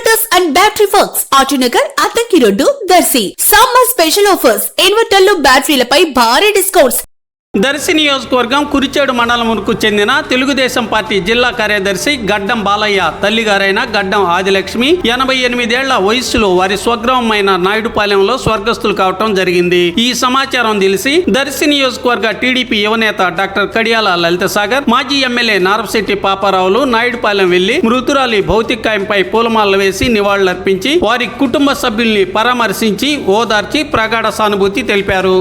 Inverters and battery works Autonagar Addanki road Darsi. Summer special offers ఇన్వర్టర్లు బ్యాటరీలపై భారీ డిస్కౌంట్స్. దర్శి నియోజకవర్గం కురిచేడు మండలంకు చెందిన తెలుగుదేశం పార్టీ జిల్లా కార్యదర్శి గడ్డం బాలయ్య తల్లిగారైన గడ్డం ఆదిలక్ష్మి 88 ఏళ్ల వయస్సులో వారి స్వగ్రామమైన నాయుడుపాలెంలో స్వర్గస్థులు కావటం జరిగింది. ఈ సమాచారం తెలిసి దర్శి నియోజకవర్గ టీడీపీ యువనేత డాక్టర్ కడియాల లలిత సాగర్, మాజీ ఎమ్మెల్యే నారపశెట్టి పాపారావులు నాయుడుపాలెం వెళ్లి మృతురాలి భౌతికాయంపై పూలమాలలు వేసి నివాళులర్పించి వారి కుటుంబ సభ్యుల్ని పరామర్శించి ఓదార్చి ప్రగాఢ సానుభూతి తెలిపారు.